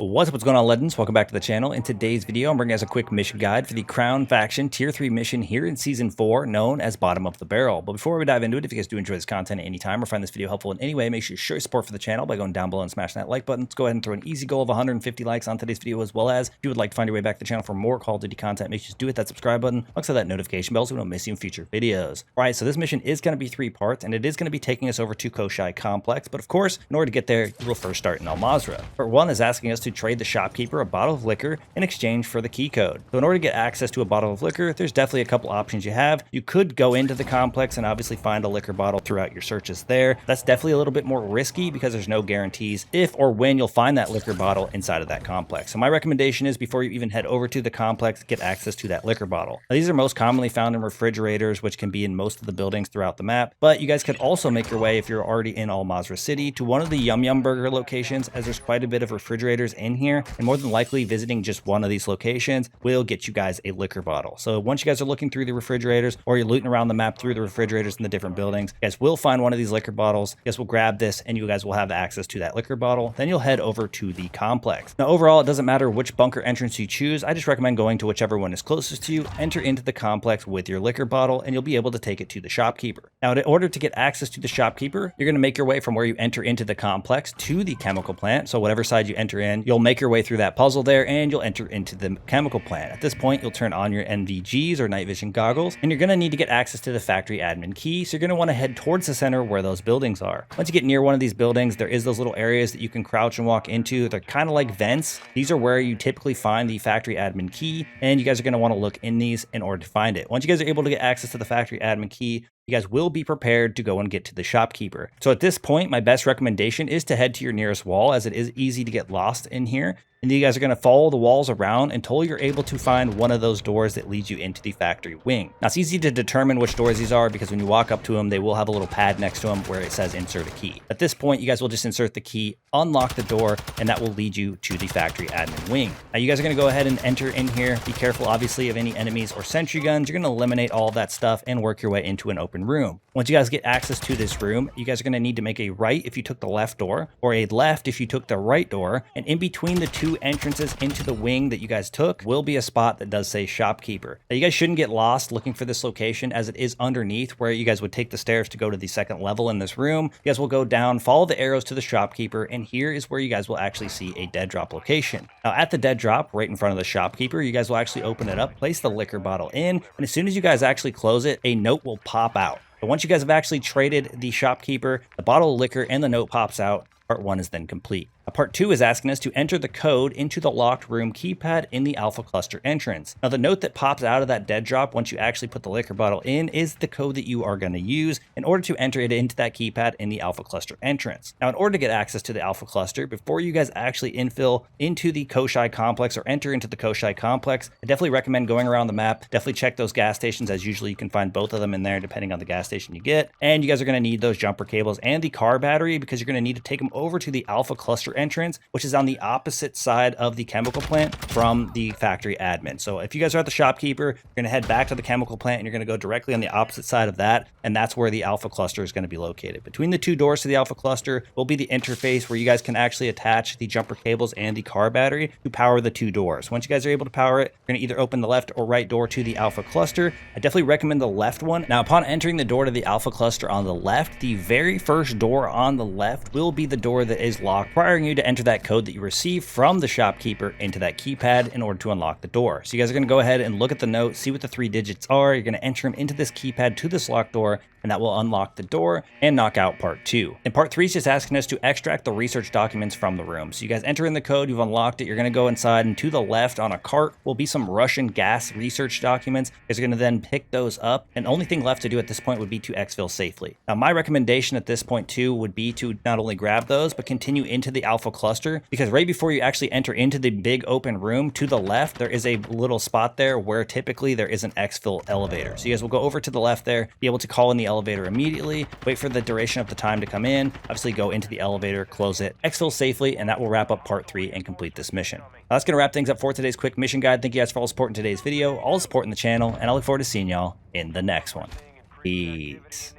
What's going on, Legends? Welcome back to the channel. In today's video, I'm bringing us a quick mission guide for the Crown Faction Tier 3 mission here in Season 4, known as Bottom of the Barrel. But before we dive into it, if you guys do enjoy this content at any time or find this video helpful in any way, make sure you show your support for the channel by going down below and smashing that like button. Let's go ahead and throw an easy goal of 150 likes on today's video, as well as if you would like to find your way back to the channel for more Call of Duty content, make sure you do hit that subscribe button, alongside that notification bell so we don't miss you in future videos. Alright, so this mission is going to be 3 parts, and it is going to be taking us over to Koshai Complex, but of course, in order to get there, we'll first start in Almazra. Part 1 is asking us to trade the shopkeeper a bottle of liquor in exchange for the key code. So in order to get access to a bottle of liquor, there's definitely a couple options you have. You could go into the complex and obviously find a liquor bottle throughout your searches there. That's definitely a little bit more risky because there's no guarantees if or when you'll find that liquor bottle inside of that complex. So my recommendation is before you even head over to the complex, get access to that liquor bottle. Now, these are most commonly found in refrigerators, which can be in most of the buildings throughout the map, but you guys could also make your way, if you're already in Almazra City, to one of the Yum Yum Burger locations, as there's quite a bit of refrigerators in here, and more than likely visiting just one of these locations will get you guys a liquor bottle. So once you guys are looking through the refrigerators, or you're looting around the map through the refrigerators in the different buildings, you guys will find one of these liquor bottles. You guys will grab this and you guys will have access to that liquor bottle. Then you'll head over to the complex. Now overall, it doesn't matter which bunker entrance you choose. I just recommend going to whichever one is closest to you, enter into the complex with your liquor bottle, and you'll be able to take it to the shopkeeper. Now in order to get access to the shopkeeper, you're going to make your way from where you enter into the complex to the chemical plant. So whatever side you enter in, you'll make your way through that puzzle there and you'll enter into the chemical plant. At this point, you'll turn on your NVGs or night vision goggles, and you're going to need to get access to the factory admin key. So you're going to want to head towards the center where those buildings are. Once you get near one of these buildings, there is those little areas that you can crouch and walk into. They're kind of like vents. These are where you typically find the factory admin key, and you guys are going to want to look in these in order to find it. Once you guys are able to get access to the factory admin key, you guys will be prepared to go and get to the shopkeeper. So at this point, my best recommendation is to head to your nearest wall, as it is easy to get lost in here. And you guys are going to follow the walls around until you're able to find one of those doors that leads you into the factory wing. Now, it's easy to determine which doors these are because when you walk up to them, they will have a little pad next to them where it says insert a key. At this point, you guys will just insert the key, unlock the door, and that will lead you to the factory admin wing. Now, you guys are going to go ahead and enter in here. Be careful, obviously, of any enemies or sentry guns. You're going to eliminate all of that stuff and work your way into an open room. Once you guys get access to this room, you guys are going to need to make a right if you took the left door, or a left if you took the right door, and in between the two entrances into the wing that you guys took will be a spot that does say shopkeeper. Now, you guys shouldn't get lost looking for this location, as it is underneath where you guys would take the stairs to go to the second level in this room. You guys will go down, follow the arrows to the shopkeeper, and here is where you guys will actually see a dead drop location. Now, at the dead drop right in front of the shopkeeper, you guys will actually open it up, place the liquor bottle in, and as soon as you guys actually close it, a note will pop out. But once you guys have actually traded the shopkeeper, the bottle of liquor, and the note pops out, part 1 is then complete. Part 2 is asking us to enter the code into the locked room keypad in the Alpha Cluster entrance. Now, the note that pops out of that dead drop once you actually put the liquor bottle in is the code that you are going to use in order to enter it into that keypad in the Alpha Cluster entrance. Now, in order to get access to the Alpha Cluster, before you guys actually infill into the Koshai complex or enter into the Koshai complex, I definitely recommend going around the map. Definitely check those gas stations, as usually you can find both of them in there depending on the gas station you get. And you guys are going to need those jumper cables and the car battery, because you're going to need to take them over to the Alpha Cluster entrance, which is on the opposite side of the chemical plant from the factory admin. So if you guys are at the shopkeeper, you're going to head back to the chemical plant and you're going to go directly on the opposite side of that, and that's where the Alpha Cluster is going to be located. Between the two doors to the Alpha Cluster will be the interface where you guys can actually attach the jumper cables and the car battery to power the two doors. Once you guys are able to power it, you're going to either open the left or right door to the Alpha Cluster. I definitely recommend the left one. Now, upon entering the door to the Alpha Cluster on the left, the very first door on the left will be the door that is locked, requiring you to enter that code that you receive from the shopkeeper into that keypad in order to unlock the door. So you guys are going to go ahead and look at the note, see what the 3 digits are. You're going to enter them into this keypad to this locked door, and that will unlock the door and knock out part 2. And part 3 is just asking us to extract the research documents from the room. So you guys enter in the code, you've unlocked it, you're going to go inside, and to the left on a cart will be some Russian gas research documents. You guys are going to then pick those up, and the only thing left to do at this point would be to exfil safely. Now, my recommendation at this point too would be to not only grab those, but continue into the Alpha Cluster, because right before you actually enter into the big open room to the left, there is a little spot there where typically there is an exfil elevator. So you guys will go over to the left there, be able to call in the elevator immediately, wait for the duration of the time to come in, obviously go into the elevator, close it, exfil safely, and that will wrap up part 3 and complete this mission. Now, that's going to wrap things up for today's quick mission guide. Thank you guys for all the support in today's video, all the support in the channel, and I look forward to seeing y'all in the next one. Peace.